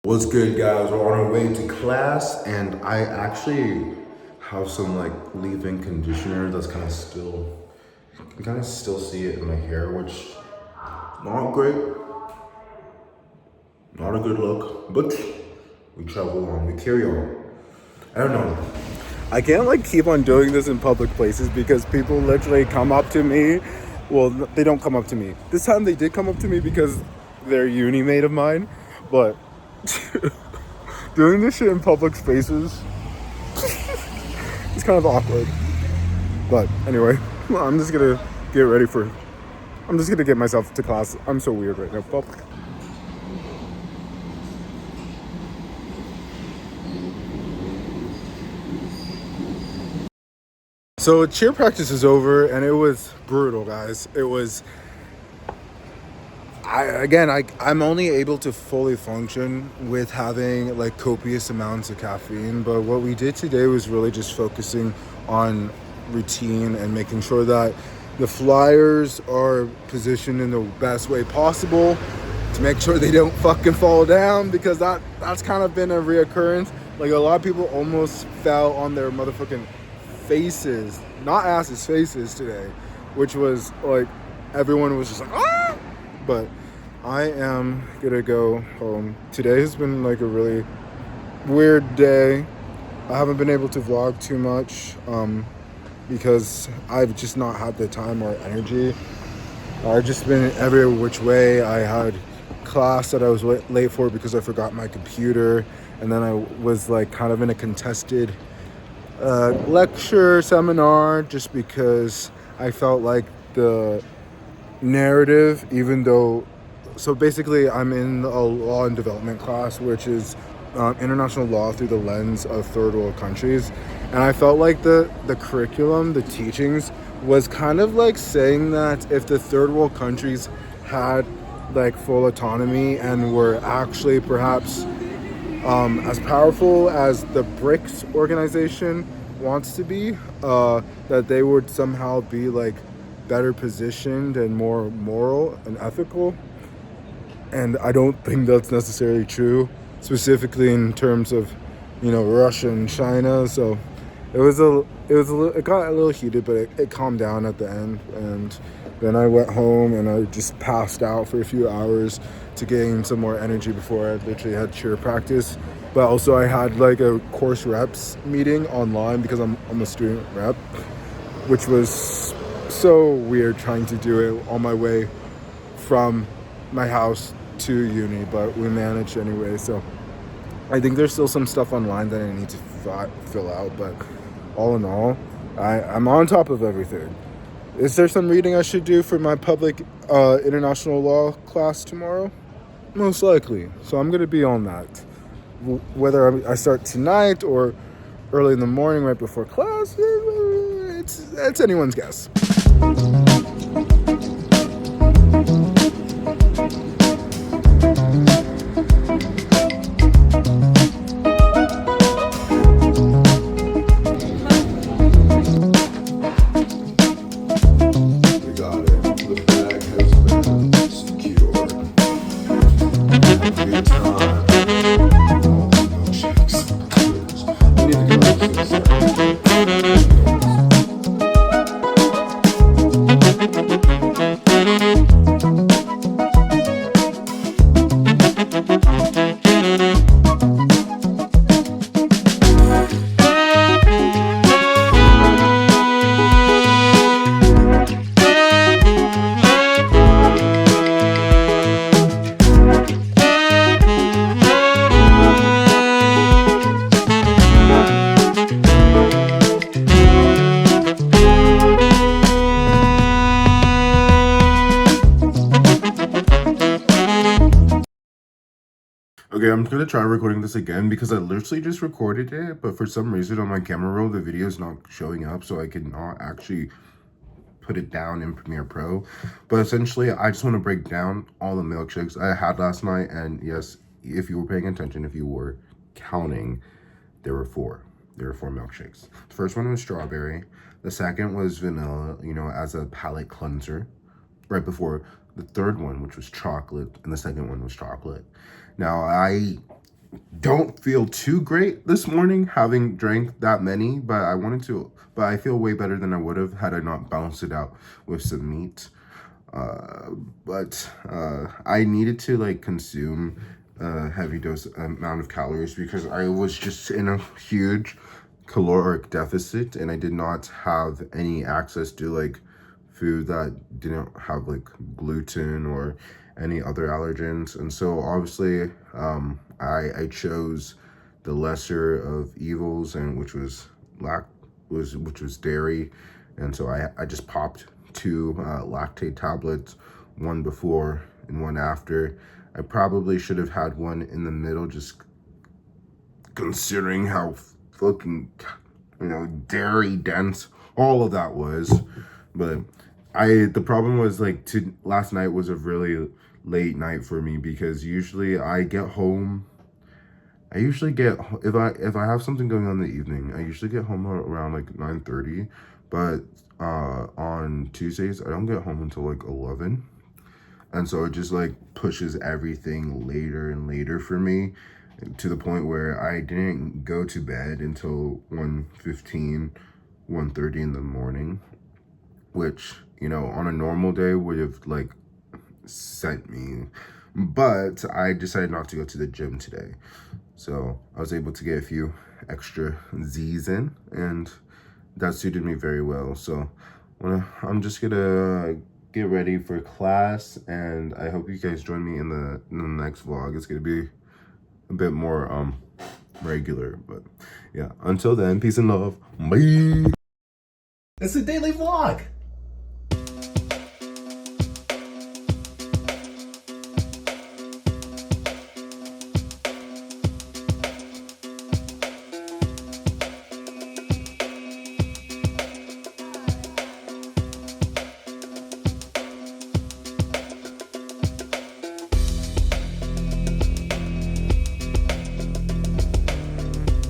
What's good, guys? We're on our way to class, and I actually have some like leave-in conditioner that's kind of still, you can kind of still see it in my hair, which not great, not a good look, but we travel on, we carry on. I don't know. I can't like keep on doing this in public places because people literally come up to me. Well, they don't come up to me. This time they did come up to me because they're a uni mate of mine, but doing this shit in public spaces, it's kind of awkward. But anyway, I'm just gonna get myself to class. I'm so weird right now. So cheer practice is over, and it was brutal, guys. It was. I'm only able to fully function with having like copious amounts of caffeine. But what we did today was really just focusing on routine and making sure that the flyers are positioned in the best way possible to make sure they don't fucking fall down, because that's kind of been a reoccurrence. Like a lot of people almost fell on their motherfucking faces, not asses, faces today, which was like everyone was just like ah. But I am gonna go home. Today has been like a really weird day. I haven't been able to vlog too much because I've just not had the time or energy. I've just been every which way. I had class that I was late for because I forgot my computer, and then I was like kind of in a contested lecture seminar just because I felt like the narrative, even though, so basically I'm in a law and development class, which is international law through the lens of third world countries, and I felt like the curriculum, the teachings, was kind of like saying that if the third world countries had like full autonomy and were actually perhaps as powerful as the BRICS organization wants to be, that they would somehow be like better positioned and more moral and ethical. And I don't think that's necessarily true, specifically in terms of, Russia and China. So it got a little heated, but it calmed down at the end. And then I went home and I just passed out for a few hours to gain some more energy before I literally had cheer practice. But also I had like a course reps meeting online because I'm a student rep, which was so weird trying to do it on my way from my house to uni, but we managed anyway. So I think there's still some stuff online that I need to fill out, but all in all, I'm on top of everything. Is there some reading I should do for my public international law class tomorrow? Most likely. So I'm going to be on that. Whether I start tonight or early in the morning right before class, it's anyone's guess. Okay, I'm gonna try recording this again because I literally just recorded it, but for some reason on my camera roll, the video is not showing up, so I cannot actually put it down in Premiere Pro. But essentially, I just want to break down all the milkshakes I had last night, and yes, if you were paying attention, if you were counting, there were four. There were four milkshakes. The first one was strawberry. The second was vanilla, as a palate cleanser. Right before the third one, which was chocolate, and the second one was chocolate. Now, I don't feel too great this morning having drank that many, but I feel way better than I would have had I not balanced it out with some meat. But I needed to like consume a heavy dose amount of calories because I was just in a huge caloric deficit and I did not have any access to like food that didn't have like gluten or any other allergens. And so obviously I chose the lesser of evils, and which was dairy. And so I just popped two lactate tablets, one before and one after. I probably should have had one in the middle, just considering how fucking, dairy dense all of that was. But the problem was like last night was a really late night for me because usually I get home. I usually get if I have something going on in the evening, I usually get home around like 9:30, but on Tuesdays I don't get home until like 11. And so it just like pushes everything later and later for me, to the point where I didn't go to bed until 1:15, 1:30 in the morning, which, on a normal day would have like sent me. But I decided not to go to the gym today. So I was able to get a few extra Z's in, and that suited me very well. So I'm just gonna get ready for class, and I hope you guys join me in the next vlog. It's gonna be a bit more regular, but yeah. Until then, peace and love. Bye. It's a daily vlog.